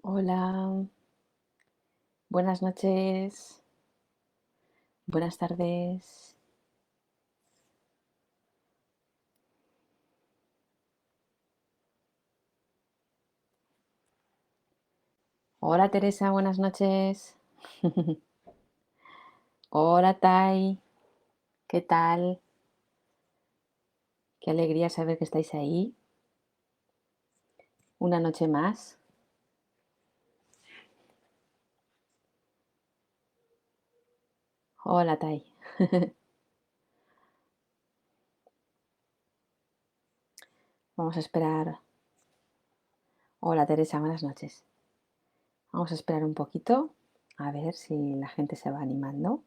Hola, buenas noches, buenas tardes. Hola Teresa, buenas noches. Hola Tai, ¿qué tal? Qué alegría saber que estáis ahí. Una noche más. Hola Tai. Vamos a esperar. Hola Teresa, buenas noches. Vamos a esperar un poquito a ver si la gente se va animando.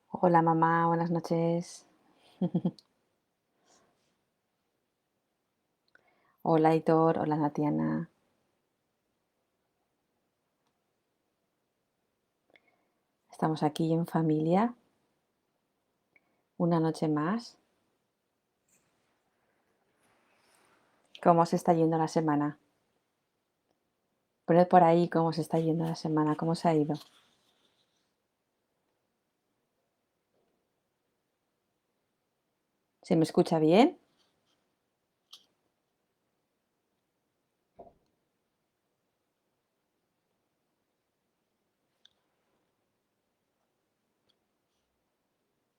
Hola mamá, buenas noches. Hola Hitor, hola Tatiana. Estamos aquí en familia. Una noche más. ¿Cómo se está yendo la semana? Poned por ahí cómo se está yendo la semana, cómo se ha ido. ¿Se me escucha bien?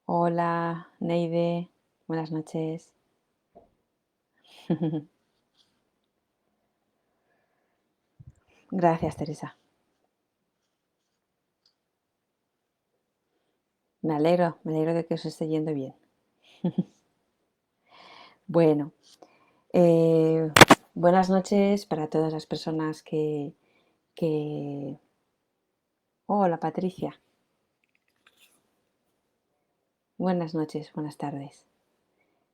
Hola, Neide. Buenas noches. Gracias, Teresa. Me alegro de que os esté yendo bien. Bueno, eh, buenas noches para todas las personas que... Hola, Patricia. Buenas noches, buenas tardes.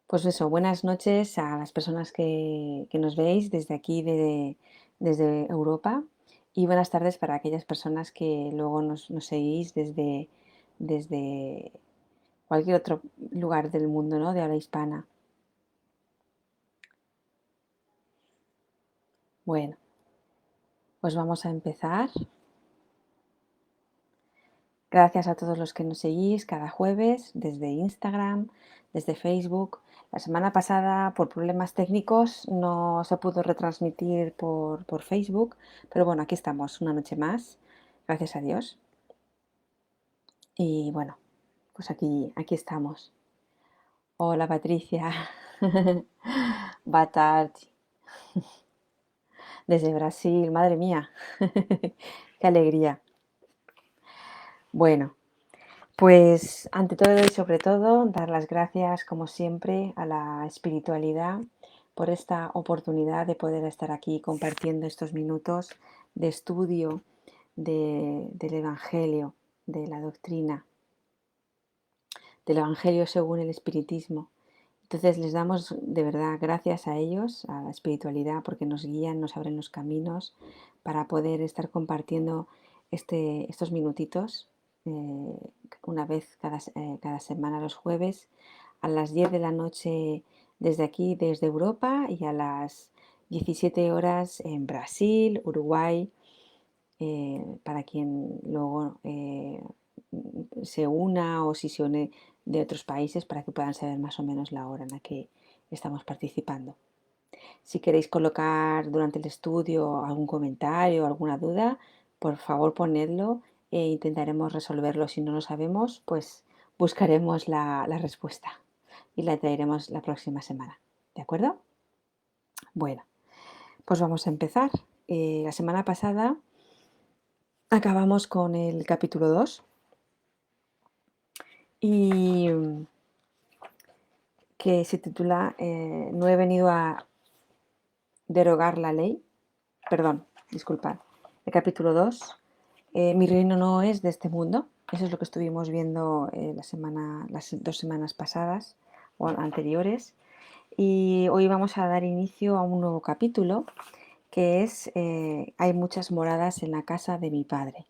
Pues eso, buenas noches a las personas que nos veis desde aquí, desde Europa, y buenas tardes para aquellas personas que luego nos seguís desde cualquier otro lugar del mundo, ¿no? De habla hispana. Bueno, pues vamos a empezar. Gracias a todos los que nos seguís cada jueves desde Instagram, desde Facebook. La semana pasada, por problemas técnicos, no se pudo retransmitir por Facebook, pero bueno, aquí estamos una noche más, gracias a Dios. Y bueno, pues aquí estamos. Hola Patricia, Batardi, desde Brasil, madre mía, qué alegría. Bueno, pues ante todo y sobre todo, dar las gracias, como siempre, a la espiritualidad por esta oportunidad de poder estar aquí compartiendo estos minutos de estudio del Evangelio, de la doctrina, del Evangelio según el Espiritismo. Entonces les damos de verdad gracias a ellos, a la espiritualidad, porque nos guían, nos abren los caminos para poder estar compartiendo estos minutitos una vez cada semana los jueves a las 10 de la noche desde aquí, desde Europa, y a las 17 horas en Brasil, Uruguay, para quien luego se una o si se une de otros países para que puedan saber más o menos la hora en la que estamos participando. Si queréis colocar durante el estudio algún comentario o alguna duda, por favor ponedlo e intentaremos resolverlo. Si no lo sabemos, pues buscaremos la respuesta y la traeremos la próxima semana. ¿De acuerdo? Bueno, pues vamos a empezar. La semana pasada acabamos con el capítulo 2 y que se titula No he venido a derogar la ley. Perdón, disculpad. El capítulo 2 Mi reino no es de este mundo. Eso es lo que estuvimos viendo las 2 semanas pasadas o anteriores. Y hoy vamos a dar inicio a un nuevo capítulo que es Hay muchas moradas en la casa de mi padre.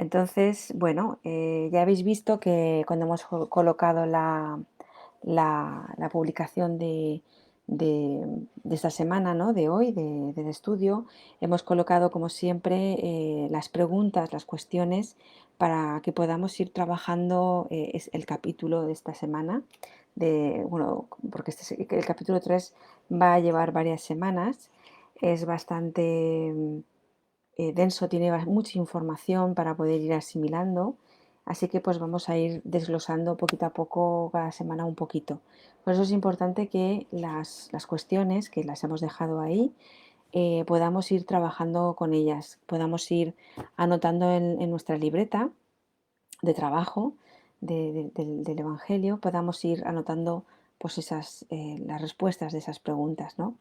Entonces, bueno, ya habéis visto que cuando hemos colocado la publicación de esta semana, ¿no? De hoy, del estudio, hemos colocado, como siempre, las preguntas, las cuestiones, para que podamos ir trabajando es el capítulo de esta semana. Bueno, porque el capítulo 3 va a llevar varias semanas. Es bastante denso, tiene mucha información para poder ir asimilando, así que pues vamos a ir desglosando poquito a poco cada semana un poquito. Por eso es importante que las cuestiones que las hemos dejado ahí podamos ir trabajando con ellas, podamos ir anotando en nuestra libreta de trabajo del Evangelio, podamos ir anotando pues las respuestas de esas preguntas, ¿no?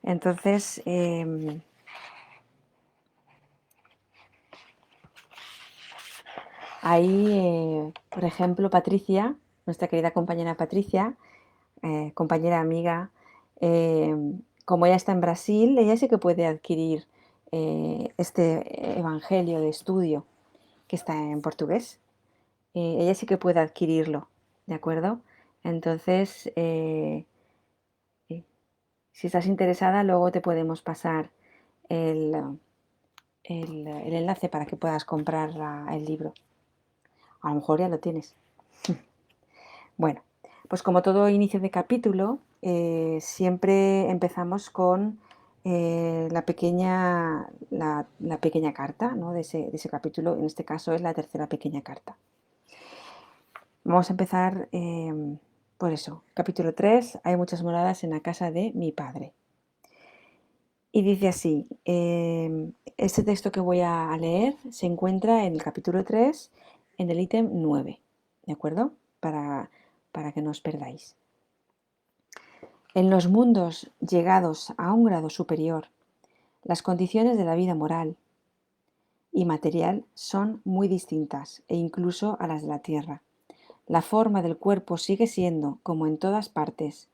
Entonces, ahí, por ejemplo, Patricia, nuestra querida compañera Patricia, compañera amiga, eh, como ella está en Brasil, ella sí que puede adquirir este evangelio de estudio que está en portugués. Ella sí que puede adquirirlo, ¿de acuerdo? Entonces, si estás interesada, luego te podemos pasar el, el enlace para que puedas comprar el libro. A lo mejor ya lo tienes. Bueno, pues como todo inicio de capítulo, siempre empezamos con la pequeña carta, ¿no? de ese capítulo. En este caso es la tercera pequeña carta. Vamos a empezar por eso. Capítulo 3. Hay muchas moradas en la casa de mi padre. Y dice así, este texto que voy a leer se encuentra en el capítulo 3, en el ítem 9, ¿de acuerdo? Para que no os perdáis. En los mundos llegados a un grado superior, las condiciones de la vida moral y material son muy distintas e incluso a las de la Tierra. La forma del cuerpo sigue siendo, como en todas partes,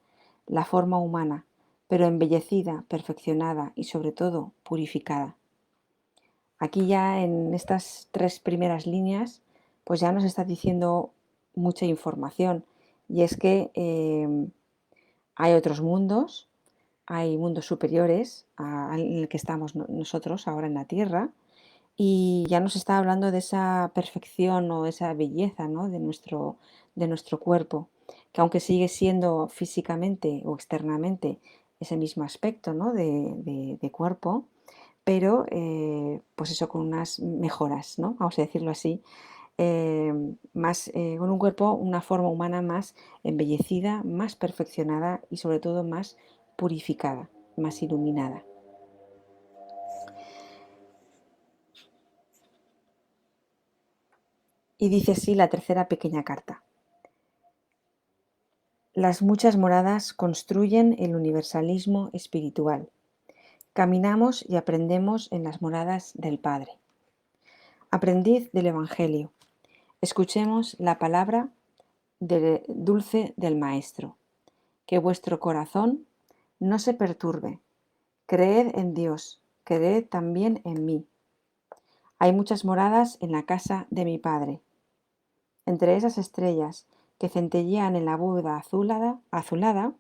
la forma humana, pero embellecida, perfeccionada y sobre todo purificada. Aquí ya en estas 3 primeras líneas, pues ya nos está diciendo mucha información, y es que hay otros mundos, hay mundos superiores al en el que estamos nosotros ahora en la Tierra, y ya nos está hablando de esa perfección o esa belleza, ¿no? de nuestro cuerpo, que aunque sigue siendo físicamente o externamente ese mismo aspecto, ¿no? de cuerpo, pero pues eso con unas mejoras, ¿no? Vamos a decirlo así, con un cuerpo, una forma humana más embellecida, más perfeccionada y sobre todo más purificada, más iluminada. Y dice así la tercera pequeña carta. Las muchas moradas construyen el universalismo espiritual. Caminamos y aprendemos en las moradas del Padre. Aprendid del Evangelio. Escuchemos la palabra dulce del Maestro. Que vuestro corazón no se perturbe. Creed en Dios, creed también en mí. Hay muchas moradas en la casa de mi Padre. Entre esas estrellas que centellean en la bóveda azulada,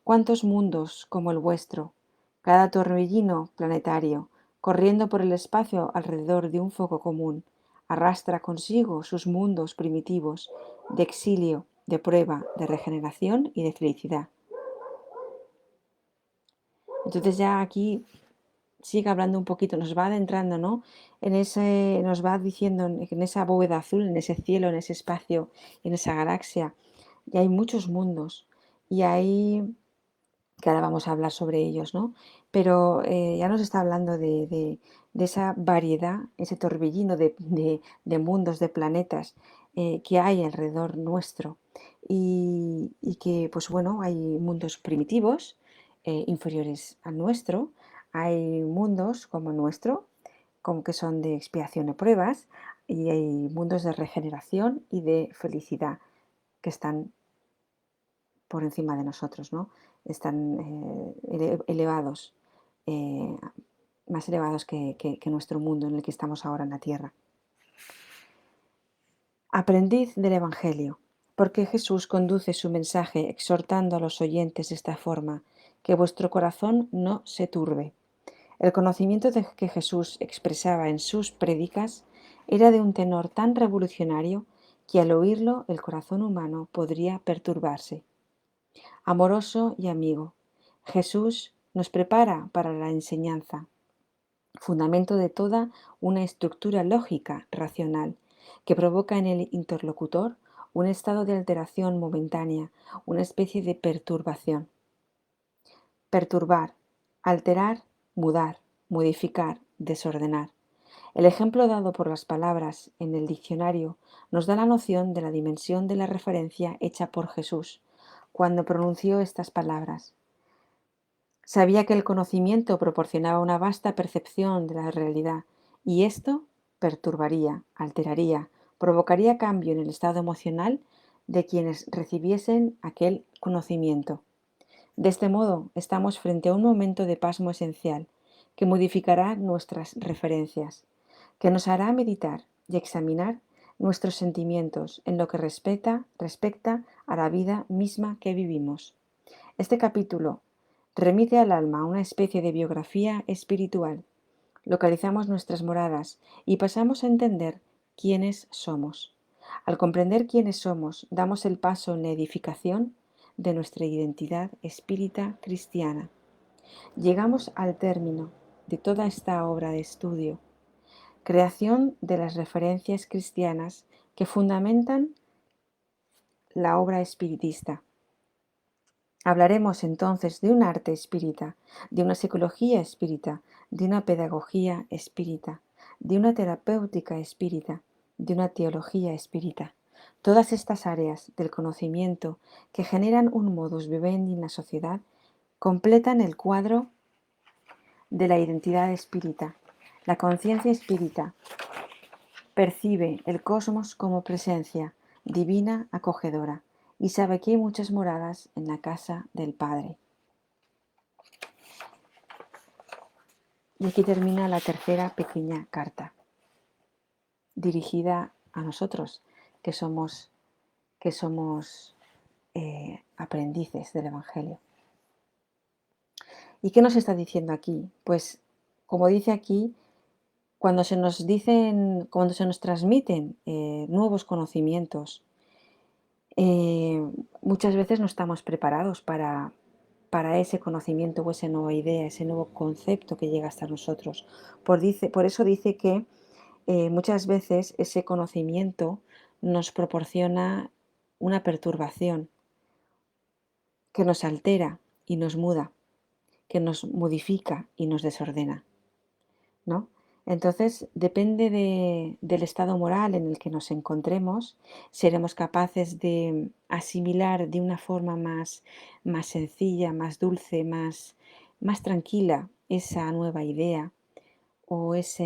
cuántos mundos como el vuestro, cada torbellino planetario, corriendo por el espacio alrededor de un foco común, arrastra consigo sus mundos primitivos de exilio, de prueba, de regeneración y de felicidad. Entonces ya aquí sigue hablando un poquito, nos va adentrando, ¿no? Nos va diciendo en esa bóveda azul, en ese cielo, en ese espacio, en esa galaxia, y hay muchos mundos, y hay, que ahora vamos a hablar sobre ellos, ¿no? Pero ya nos está hablando de esa variedad, ese torbellino de mundos, de planetas que hay alrededor nuestro, y que, pues bueno, hay mundos primitivos, inferiores al nuestro, hay mundos como el nuestro, como que son de expiación y pruebas, y hay mundos de regeneración y de felicidad que están por encima de nosotros, ¿no? Están elevados, eh, más elevados que nuestro mundo en el que estamos ahora en la Tierra. Aprendiz del Evangelio. Porque Jesús conduce su mensaje exhortando a los oyentes de esta forma, que vuestro corazón no se turbe. El conocimiento que Jesús expresaba en sus prédicas era de un tenor tan revolucionario que al oírlo el corazón humano podría perturbarse. Amoroso y amigo, Jesús nos prepara para la enseñanza, fundamento de toda una estructura lógica, racional, que provoca en el interlocutor un estado de alteración momentánea, una especie de perturbación. Perturbar, alterar, mudar, modificar, desordenar. El ejemplo dado por las palabras en el diccionario nos da la noción de la dimensión de la referencia hecha por Jesús cuando pronunció estas palabras. Sabía que el conocimiento proporcionaba una vasta percepción de la realidad y esto perturbaría, alteraría, provocaría cambio en el estado emocional de quienes recibiesen aquel conocimiento. De este modo, estamos frente a un momento de pasmo esencial que modificará nuestras referencias, que nos hará meditar y examinar nuestros sentimientos en lo que respecta a la vida misma que vivimos. Este capítulo remite al alma una especie de biografía espiritual. Localizamos nuestras moradas y pasamos a entender quiénes somos. Al comprender quiénes somos, damos el paso en la edificación de nuestra identidad espírita cristiana. Llegamos al término de toda esta obra de estudio, creación de las referencias cristianas que fundamentan la obra espiritista. Hablaremos entonces de un arte espírita, de una psicología espírita, de una pedagogía espírita, de una terapéutica espírita, de una teología espírita. Todas estas áreas del conocimiento que generan un modus vivendi en la sociedad completan el cuadro de la identidad espírita. La conciencia espírita percibe el cosmos como presencia divina acogedora y sabe que hay muchas moradas en la casa del Padre. Y aquí termina la tercera pequeña carta, dirigida a nosotros, que somos aprendices del Evangelio. ¿Y qué nos está diciendo aquí? Pues, como dice aquí, cuando se nos transmiten nuevos conocimientos, muchas veces no estamos preparados para ese conocimiento o esa nueva idea, ese nuevo concepto que llega hasta nosotros. Por eso dice que muchas veces ese conocimiento nos proporciona una perturbación que nos altera y nos muda, que nos modifica y nos desordena, ¿no? Entonces, depende del estado moral en el que nos encontremos, seremos capaces de asimilar de una forma más sencilla, más dulce, más tranquila esa nueva idea o esa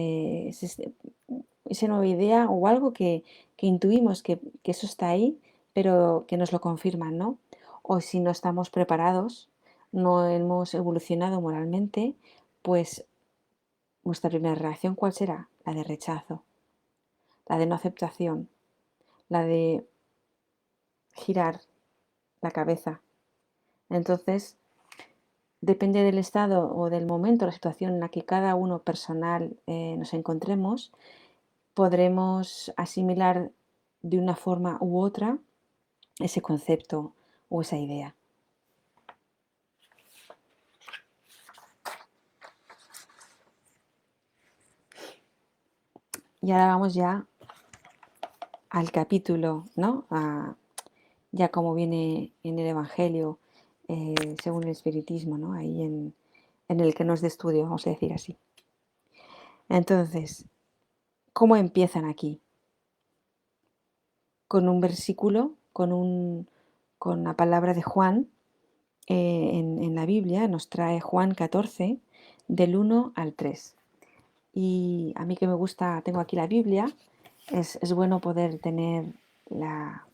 nueva idea o algo que intuimos que eso está ahí, pero que nos lo confirman, ¿no? O si no estamos preparados, no hemos evolucionado moralmente, pues nuestra primera reacción, ¿cuál será? La de rechazo, la de no aceptación, la de girar la cabeza. Entonces, depende del estado o del momento, la situación en la que cada uno personal nos encontremos, podremos asimilar de una forma u otra ese concepto o esa idea. Y ahora vamos ya al capítulo, ¿no? Ya como viene en el Evangelio, según el Espiritismo, ¿no? Ahí en el que nos de estudio, vamos a decir así. Entonces, ¿cómo empiezan aquí? Con un versículo, con la palabra de Juan, en la Biblia nos trae Juan 14, del 1 al 3. Y a mí que me gusta, tengo aquí la Biblia, es bueno poder tener la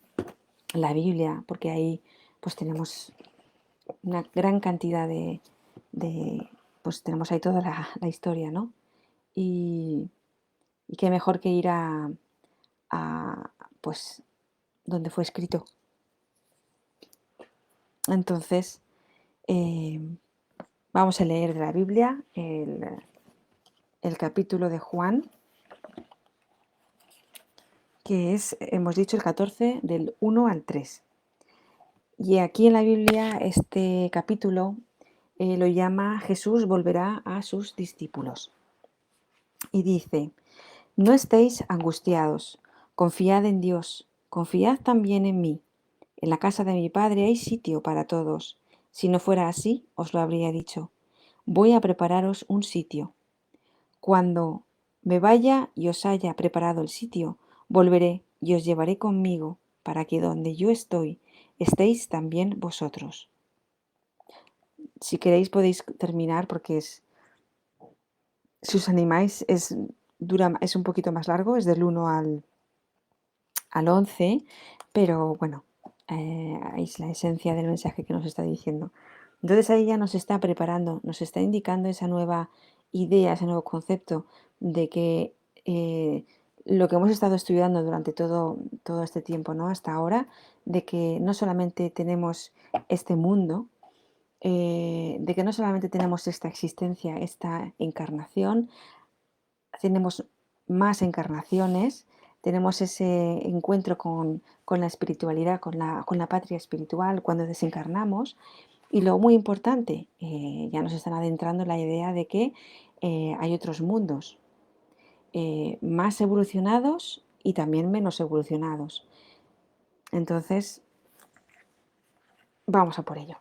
Biblia, porque ahí pues tenemos una gran cantidad pues tenemos ahí toda la historia, ¿no? Y qué mejor que ir a pues, donde fue escrito. Entonces, vamos a leer de la Biblia el capítulo de Juan, que es, hemos dicho, el 14 del 1 al 3. Y aquí en la Biblia este capítulo lo llama Jesús volverá a sus discípulos. Y dice, no estéis angustiados, confiad en Dios, confiad también en mí. En la casa de mi Padre hay sitio para todos. Si no fuera así, os lo habría dicho. Voy a prepararos un sitio. Cuando me vaya y os haya preparado el sitio, volveré y os llevaré conmigo, para que donde yo estoy, estéis también vosotros. Si queréis podéis terminar porque si os animáis, es un poquito más largo, es del 1 al 11, pero bueno, es la esencia del mensaje que nos está diciendo. Entonces ahí ya nos está preparando, nos está indicando esa nueva idea, ese nuevo concepto de que lo que hemos estado estudiando durante todo este tiempo, ¿no? Hasta ahora, de que no solamente tenemos este mundo, de que no solamente tenemos esta existencia, esta encarnación, tenemos más encarnaciones, tenemos ese encuentro con la espiritualidad, con la patria espiritual cuando desencarnamos. Y lo muy importante, ya nos están adentrando en la idea de que hay otros mundos más evolucionados y también menos evolucionados. Entonces, vamos a por ello.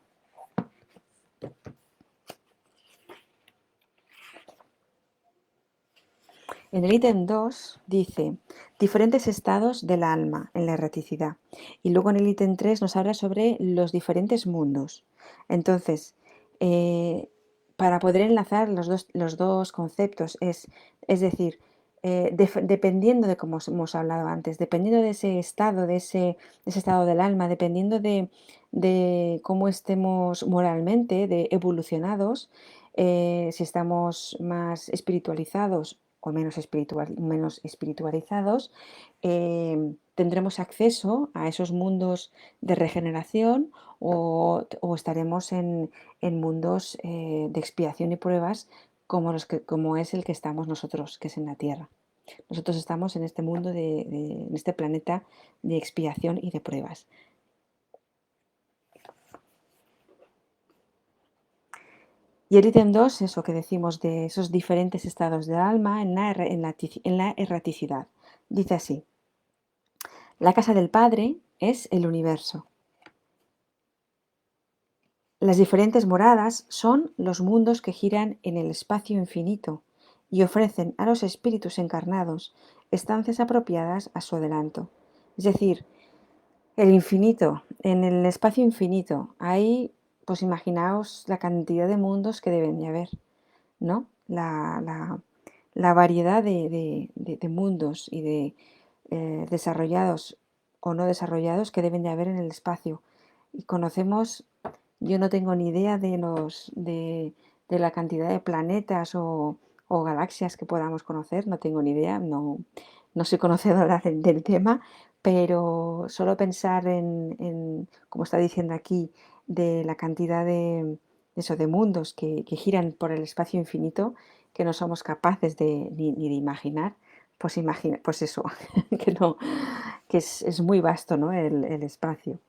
En el ítem 2 dice diferentes estados del alma en la erraticidad. Y luego en el ítem 3 nos habla sobre los diferentes mundos. Entonces, para poder enlazar los dos conceptos, es decir, dependiendo de como hemos hablado antes, dependiendo de ese estado, de ese estado del alma, dependiendo de cómo estemos moralmente, de evolucionados, si estamos más espiritualizados o menos espiritualizados, tendremos acceso a esos mundos de regeneración o estaremos en mundos de expiación y pruebas como es el que estamos nosotros, que es en la Tierra. Nosotros estamos en este mundo, en este planeta de expiación y de pruebas. Y el ítem 2, eso que decimos de esos diferentes estados del alma en la erraticidad. Dice así, la casa del Padre es el universo. Las diferentes moradas son los mundos que giran en el espacio infinito y ofrecen a los espíritus encarnados estancias apropiadas a su adelanto. Es decir, el infinito, en el espacio infinito, hay, pues imaginaos la cantidad de mundos que deben de haber, ¿no? La variedad de mundos y de desarrollados o no desarrollados que deben de haber en el espacio. Y conocemos, yo no tengo ni idea de la cantidad de planetas o galaxias que podamos conocer, no tengo ni idea, no soy conocedora del tema, pero solo pensar como está diciendo aquí, de la cantidad de mundos que giran por el espacio infinito, que no somos capaces ni de imaginar, pues eso, que, no, que es muy vasto, ¿no? el espacio.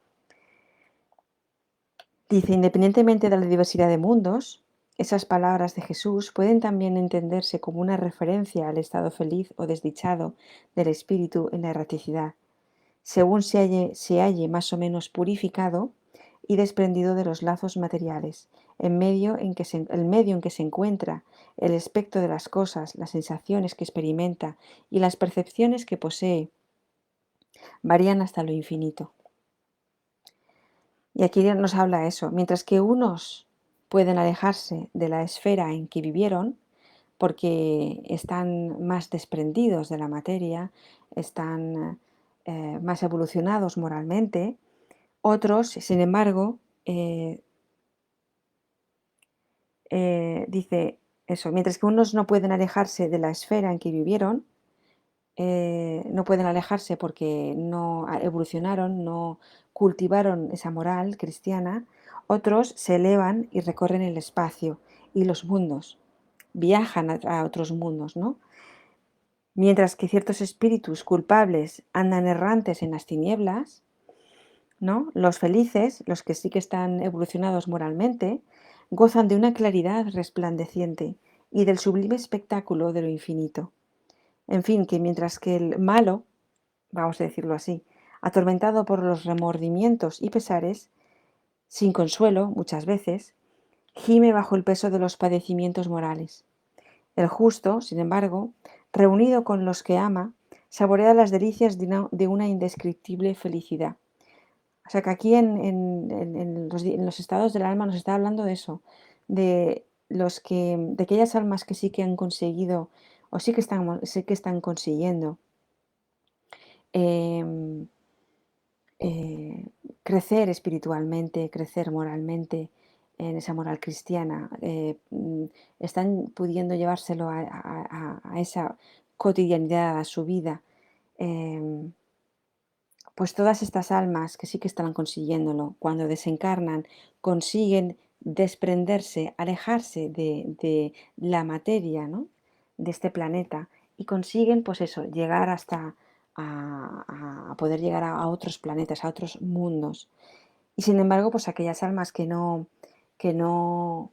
Dice, independientemente de la diversidad de mundos, esas palabras de Jesús pueden también entenderse como una referencia al estado feliz o desdichado del espíritu en la erraticidad, según se halle más o menos purificado y desprendido de los lazos materiales, el medio en que se encuentra, el aspecto de las cosas, las sensaciones que experimenta y las percepciones que posee, varían hasta lo infinito. Y aquí nos habla eso, mientras que unos pueden alejarse de la esfera en que vivieron, porque están más desprendidos de la materia, están más evolucionados moralmente. Otros, sin embargo, dice eso, mientras que unos no pueden alejarse de la esfera en que vivieron, no pueden alejarse porque no evolucionaron, no cultivaron esa moral cristiana. Otros se elevan y recorren el espacio y los mundos, viajan a otros mundos, ¿no? Mientras que ciertos espíritus culpables andan errantes en las tinieblas, ¿no? Los felices, los que sí que están evolucionados moralmente, gozan de una claridad resplandeciente y del sublime espectáculo de lo infinito. En fin, que mientras que el malo, vamos a decirlo así, atormentado por los remordimientos y pesares, sin consuelo muchas veces, gime bajo el peso de los padecimientos morales. El justo, sin embargo, reunido con los que ama, saborea las delicias de una indescriptible felicidad. O sea que aquí en los estados del alma nos está hablando de eso, de de aquellas almas que sí que han conseguido o sí que están consiguiendo em, eh, crecer espiritualmente, crecer moralmente en esa moral cristiana, están pudiendo llevárselo a esa cotidianidad, a su vida. em, Pues todas estas almas que sí que están consiguiéndolo, cuando desencarnan, consiguen desprenderse, alejarse de la materia, ¿no? De este planeta y consiguen, pues eso, llegar hasta a poder llegar a otros planetas, a otros mundos. Y sin embargo, pues aquellas almas que no, que no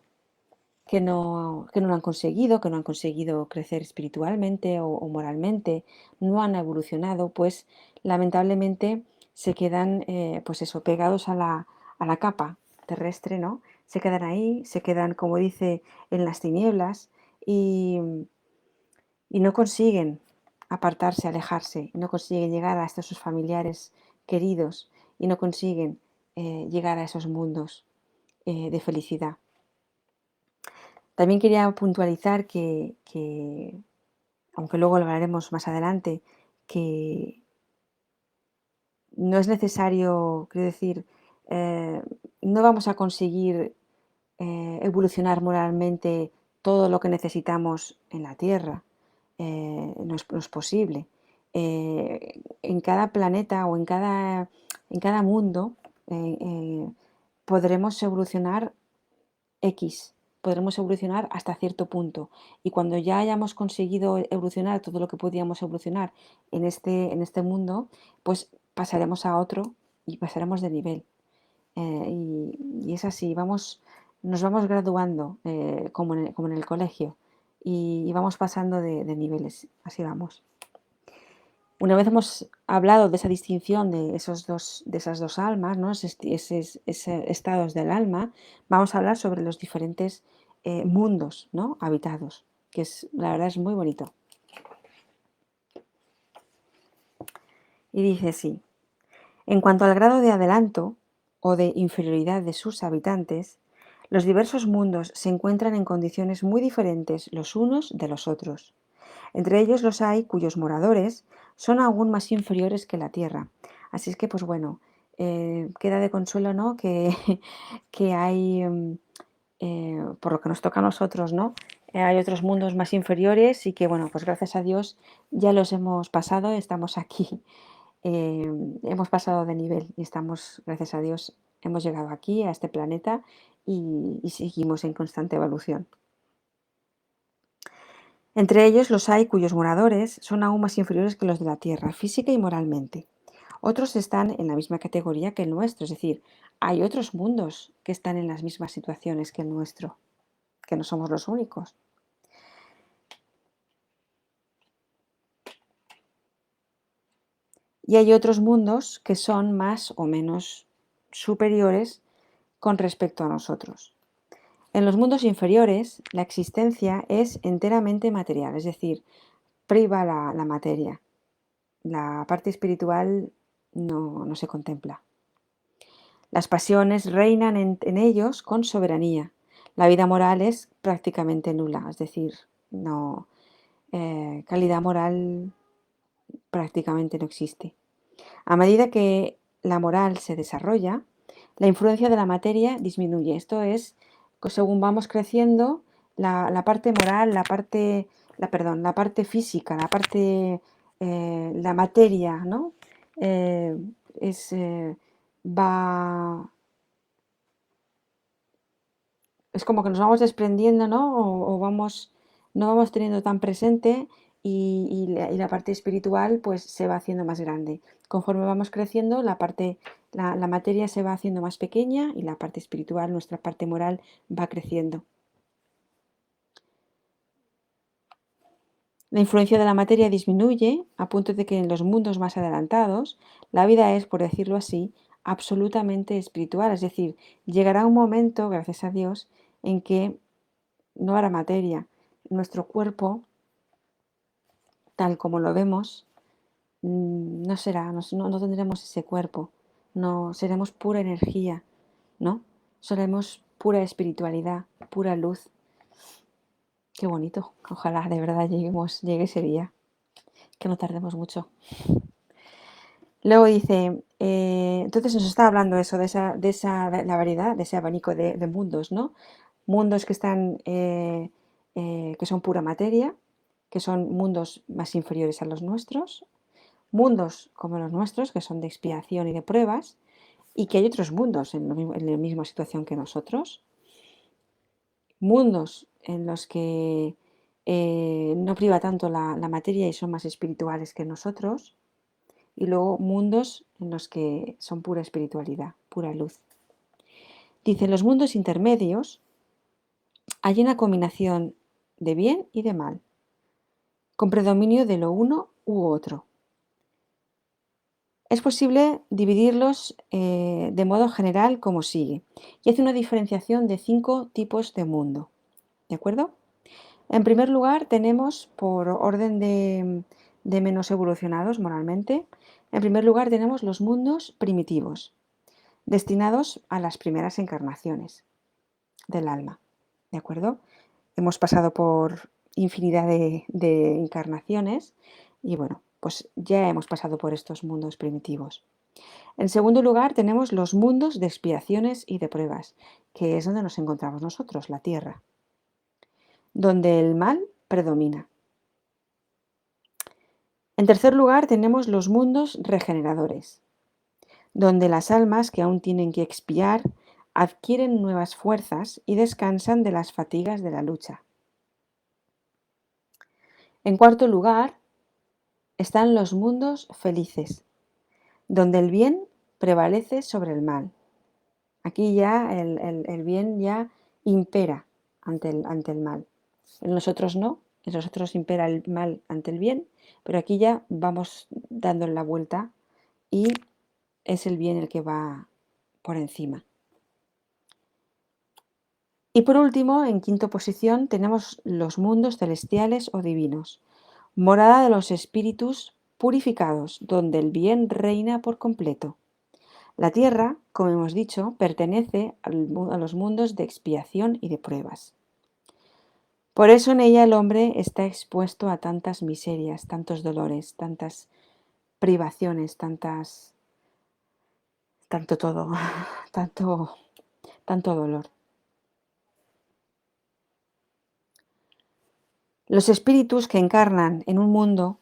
lo han conseguido, que no han conseguido crecer espiritualmente o moralmente, no han evolucionado, pues lamentablemente se quedan, pues eso, pegados a la capa terrestre, ¿no? Se quedan ahí, se quedan, como dice, en las tinieblas y, y no consiguen apartarse, alejarse, no consiguen llegar hasta sus familiares queridos y no consiguen llegar a esos mundos de felicidad. También quería puntualizar aunque luego lo hablaremos más adelante, que no es necesario, quiero decir, eh, no vamos a conseguir evolucionar moralmente todo lo que necesitamos en la Tierra. No es posible. En cada planeta o en cada mundo podremos evolucionar X, podremos evolucionar hasta cierto punto. Y cuando ya hayamos conseguido evolucionar todo lo que podíamos evolucionar en este mundo, pues pasaremos a otro y pasaremos de nivel. Y es así, nos vamos graduando como en el colegio y vamos pasando de niveles, así vamos. Una vez hemos hablado de esa distinción de esas dos almas, ¿no? Esos estados del alma, vamos a hablar sobre los diferentes mundos, ¿no? Habitados, que la verdad es muy bonito. Y dice así, en cuanto al grado de adelanto o de inferioridad de sus habitantes, los diversos mundos se encuentran en condiciones muy diferentes los unos de los otros. Entre ellos los hay cuyos moradores son aún más inferiores que la tierra. Así es que, pues bueno, queda de consuelo, ¿no? Que hay, por lo que nos toca a nosotros, ¿no? Hay otros mundos más inferiores y que, bueno, pues gracias a Dios ya los hemos pasado, estamos aquí, eh, hemos pasado de nivel y estamos, gracias a Dios, hemos llegado aquí, a este planeta y seguimos en constante evolución. Entre ellos los hay cuyos moradores son aún más inferiores que los de la Tierra, física y moralmente. Otros están en la misma categoría que el nuestro, es decir, hay otros mundos que están en las mismas situaciones que el nuestro, que no somos los únicos. Y hay otros mundos que son más o menos superiores con respecto a nosotros. En los mundos inferiores, la existencia es enteramente material, es decir, priva la materia. La parte espiritual no se contempla. Las pasiones reinan en ellos con soberanía. La vida moral es prácticamente nula, es decir, no, calidad moral prácticamente no existe. A medida que la moral se desarrolla, la influencia de la materia disminuye. Esto es, según vamos creciendo, la parte moral, la parte física, la parte la materia, ¿no? Eh, es, va, es como que nos vamos desprendiendo, ¿no? O vamos, no vamos teniendo tan presente y la parte espiritual pues se va haciendo más grande. Conforme vamos creciendo, la materia se va haciendo más pequeña y la parte espiritual, nuestra parte moral, va creciendo. La influencia de la materia disminuye a punto de que en los mundos más adelantados la vida es, por decirlo así, absolutamente espiritual. Es decir, llegará un momento, gracias a Dios, en que no habrá materia. Nuestro cuerpo, tal como lo vemos, no será, no tendremos ese cuerpo. No seremos pura energía, ¿no? Seremos pura espiritualidad, pura luz. Qué bonito. Ojalá de verdad llegue ese día, que no tardemos mucho. Luego dice, entonces nos está hablando eso, la variedad, de ese abanico de mundos, ¿no? Mundos que están, que son pura materia, que son mundos más inferiores a los nuestros, mundos como los nuestros, que son de expiación y de pruebas, y que hay otros mundos en la misma situación que nosotros, mundos en los que no priva tanto la materia y son más espirituales que nosotros, y luego mundos en los que son pura espiritualidad, pura luz. Dice, en los mundos intermedios hay una combinación de bien y de mal, con predominio de lo uno u otro. Es posible dividirlos de modo general como sigue, y hace una diferenciación de 5 tipos de mundo. ¿De acuerdo? En primer lugar, tenemos, por orden de menos evolucionados moralmente, en primer lugar tenemos los mundos primitivos, destinados a las primeras encarnaciones del alma. ¿De acuerdo? Hemos pasado por infinidad de encarnaciones y bueno, pues ya hemos pasado por estos mundos primitivos. En segundo lugar, tenemos los mundos de expiaciones y de pruebas, que es donde nos encontramos nosotros, la Tierra, donde el mal predomina. En tercer lugar, tenemos los mundos regeneradores, donde las almas que aún tienen que expiar adquieren nuevas fuerzas y descansan de las fatigas de la lucha. En cuarto lugar, están los mundos felices, donde el bien prevalece sobre el mal. Aquí ya el bien ya impera ante el mal. En nosotros no, en nosotros impera el mal ante el bien, pero aquí ya vamos dándole la vuelta y es el bien el que va por encima. Y por último, en quinta posición, tenemos los mundos celestiales o divinos, morada de los espíritus purificados, donde el bien reina por completo. La Tierra, como hemos dicho, pertenece a los mundos de expiación y de pruebas. Por eso en ella el hombre está expuesto a tantas miserias, tantos dolores, tantas privaciones, tanto todo, tanto dolor. Los espíritus que encarnan en un mundo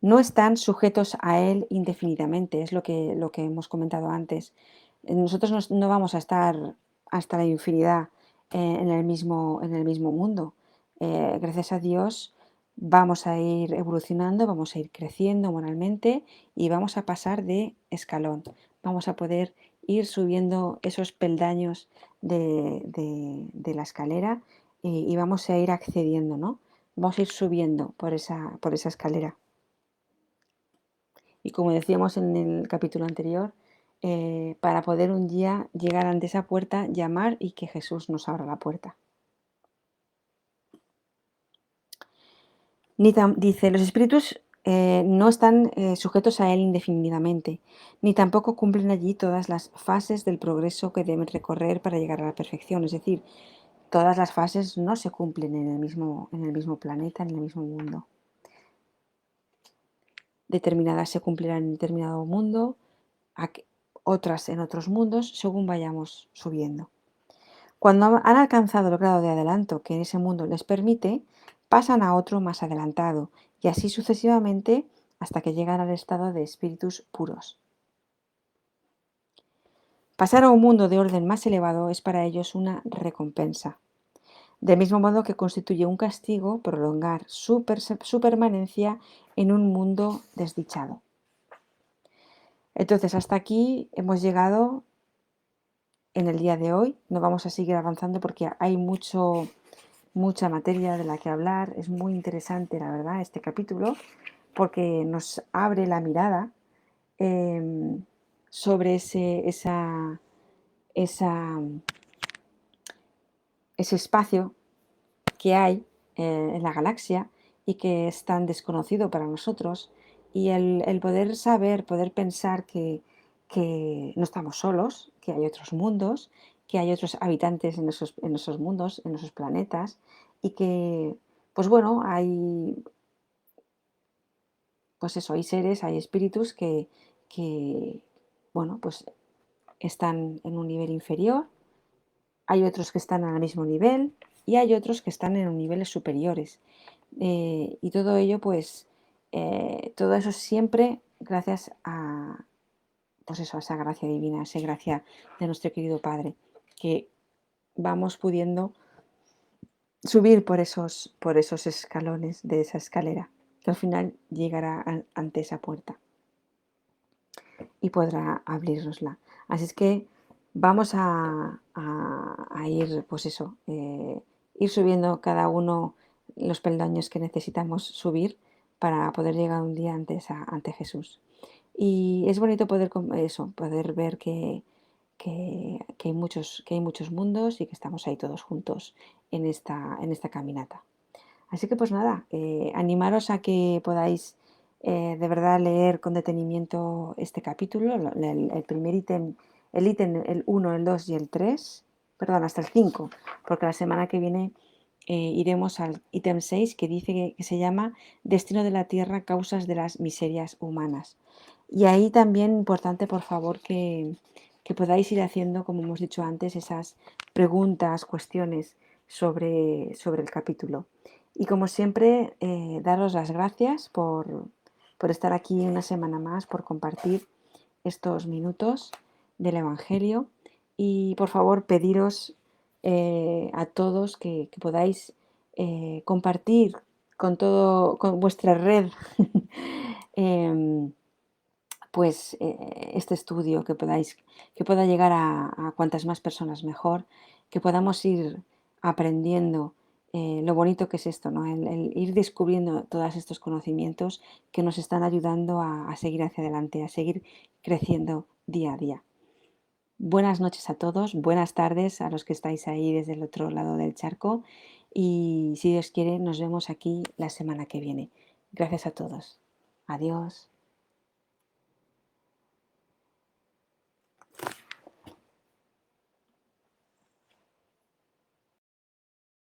no están sujetos a él indefinidamente, es lo que hemos comentado antes. Nosotros no vamos a estar hasta la infinidad en el mismo mundo. Gracias a Dios vamos a ir evolucionando, vamos a ir creciendo moralmente y vamos a pasar de escalón. Vamos a poder ir subiendo esos peldaños de la escalera y vamos a ir accediendo, ¿no? Vamos a ir subiendo por esa escalera. Y como decíamos en el capítulo anterior, para poder un día llegar ante esa puerta, llamar y que Jesús nos abra la puerta. Dice, los espíritus no están sujetos a él indefinidamente, ni tampoco cumplen allí todas las fases del progreso que deben recorrer para llegar a la perfección. Es decir, todas las fases no se cumplen en el mismo planeta, en el mismo mundo. Determinadas se cumplirán en determinado mundo, otras en otros mundos, según vayamos subiendo. Cuando han alcanzado el grado de adelanto que ese mundo les permite, pasan a otro más adelantado y así sucesivamente hasta que llegan al estado de espíritus puros. Pasar a un mundo de orden más elevado es para ellos una recompensa. Del mismo modo que constituye un castigo prolongar su permanencia en un mundo desdichado. Entonces, hasta aquí hemos llegado en el día de hoy. No vamos a seguir avanzando porque hay mucha materia de la que hablar. Es muy interesante, la verdad, este capítulo, porque nos abre la mirada sobre ese espacio que hay en la galaxia y que es tan desconocido para nosotros, y el poder saber, poder pensar que no estamos solos, que hay otros mundos, que hay otros habitantes en esos mundos, en esos planetas, y que, pues bueno, pues eso, hay seres, hay espíritus que bueno, pues están en un nivel inferior, hay otros que están al mismo nivel y hay otros que están en niveles superiores. Y todo ello, pues, todo eso siempre gracias a, pues eso, a esa gracia divina, a esa gracia de nuestro querido Padre, que vamos pudiendo subir por esos escalones de esa escalera, que al final llegará ante esa puerta y podrá abrirnosla. Así es que vamos a ir, pues eso, ir subiendo cada uno los peldaños que necesitamos subir para poder llegar un día ante Jesús. Y es bonito poder ver que hay muchos mundos y que estamos ahí todos juntos en esta caminata. Así que pues nada, animaros a que podáis de verdad leer con detenimiento este capítulo, el primer ítem, el 1, el 2 y el 3, perdón, hasta el 5, porque la semana que viene iremos al ítem 6, que dice que se llama Destino de la Tierra, causas de las miserias humanas. Y ahí también importante, por favor, que podáis ir haciendo, como hemos dicho antes, esas preguntas, cuestiones sobre el capítulo. Y como siempre, daros las gracias por estar aquí una semana más, por compartir estos minutos del Evangelio, y por favor pediros a todos que podáis compartir con vuestra red em, pues este estudio, que pueda llegar a cuantas más personas mejor, que podamos ir aprendiendo lo bonito que es esto, ¿no? El ir descubriendo todos estos conocimientos que nos están ayudando a seguir hacia adelante, a seguir creciendo día a día. Buenas noches a todos, buenas tardes a los que estáis ahí desde el otro lado del charco, y si Dios quiere nos vemos aquí la semana que viene. Gracias a todos. Adiós.